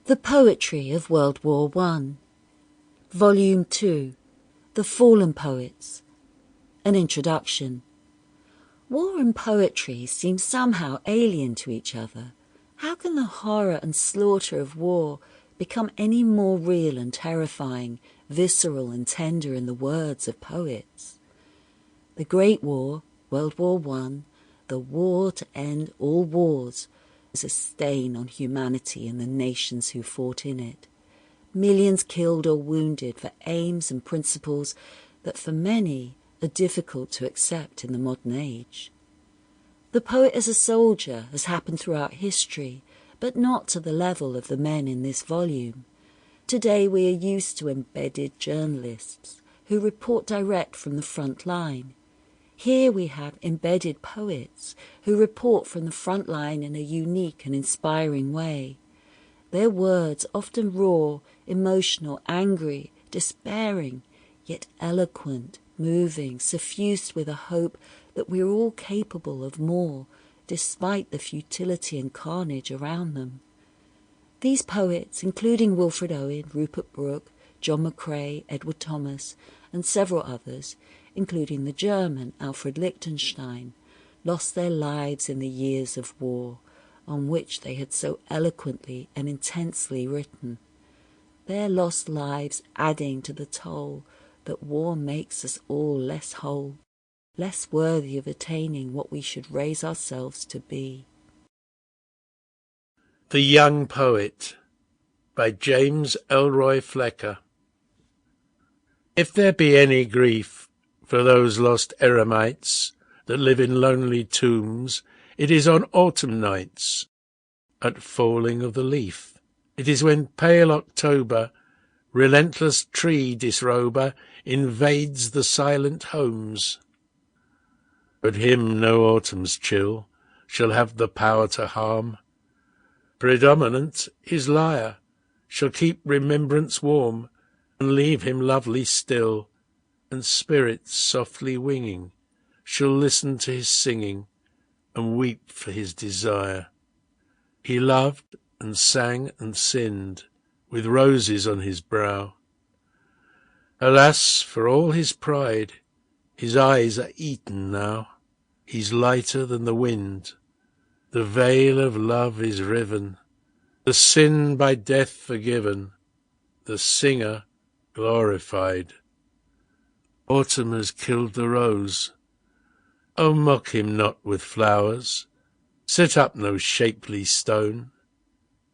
The Poetry of World War I, Volume 2, The Fallen Poets. An Introduction. War and poetry seem somehow alien to each other. How can the horror and slaughter of war become any more real and terrifying, visceral and tender in the words of poets? The Great War, World War I, the war to end all wars, is a stain on humanity and the nations who fought in it. Millions killed or wounded for aims and principles that for many are difficult to accept in the modern age. The poet as a soldier has happened throughout history, but not to the level of the men in this volume. Today we are used to embedded journalists who report direct from the front line. Here we have embedded poets who report from the front line in a unique and inspiring way. Their words often raw, emotional, angry, despairing, yet eloquent, moving, suffused with a hope that we are all capable of more, despite the futility and carnage around them. These poets, including Wilfred Owen, Rupert Brooke, John McCrae, Edward Thomas, and several others, including the German Alfred Lichtenstein, lost their lives in the years of war, on which they had so eloquently and intensely written. Their lost lives adding to the toll that war makes us all less whole, less worthy of attaining what we should raise ourselves to be. The Young Poet by James Elroy Flecker. If there be any grief for those lost eremites that live in lonely tombs, it is on autumn nights, at falling of the leaf. It is when pale October, relentless tree disrober, invades the silent homes. But him no autumn's chill shall have the power to harm. Predominant his lyre shall keep remembrance warm, and leave him lovely still, and spirits softly winging shall listen to his singing, and weep for his desire. He loved and sang and sinned, with roses on his brow. Alas, for all his pride, his eyes are eaten now. He's lighter than the wind. The veil of love is riven, the sin by death forgiven, the singer glorified. Autumn has killed the rose. Oh, mock him not with flowers, set up no shapely stone.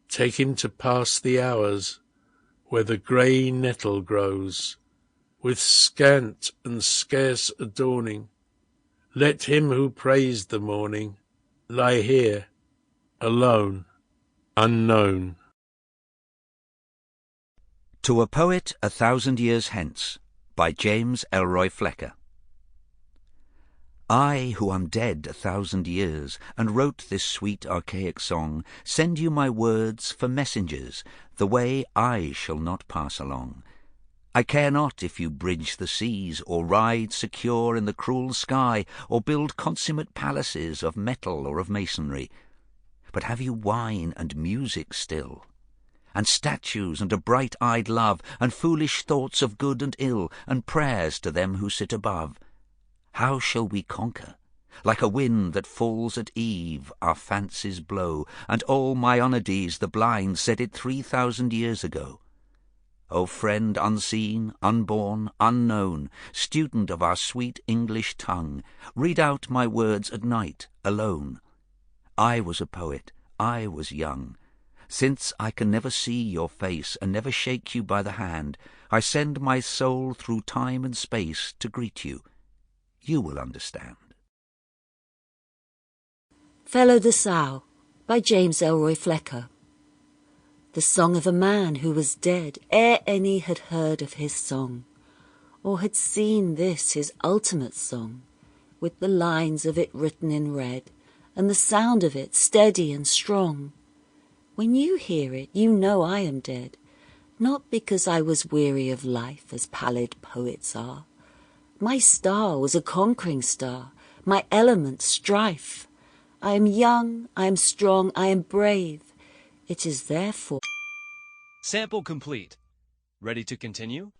Take him to pass the hours where the grey nettle grows, with scant and scarce adorning. Let him who praised the morning lie here, alone, unknown. To a Poet 1,000 Years Hence by James Elroy Flecker. I, who am dead 1,000 years, and wrote this sweet archaic song, send you my words for messengers, the way I shall not pass along. I care not if you bridge the seas, or ride secure in the cruel sky, or build consummate palaces of metal or of masonry. But have you wine and music still, and statues and a bright-eyed love, and foolish thoughts of good and ill, and prayers to them who sit above? How shall we conquer? Like a wind that falls at eve, our fancies blow, and all Maimonides the blind said it 3,000 years ago. O friend unseen, unborn, unknown, student of our sweet English tongue, read out my words at night, alone. I was a poet, I was young. Since I can never see your face and never shake you by the hand, I send my soul through time and space to greet you. You will understand. Fellow de Sal by James Elroy Flecker. The song of a man who was dead ere any had heard of his song, or had seen this his ultimate song, with the lines of it written in red, and the sound of it steady and strong. When you hear it, you know I am dead, not because I was weary of life as pallid poets are. My star was a conquering star, my element strife. I am young, I am strong, I am brave. It is therefore Sample complete. Ready to continue?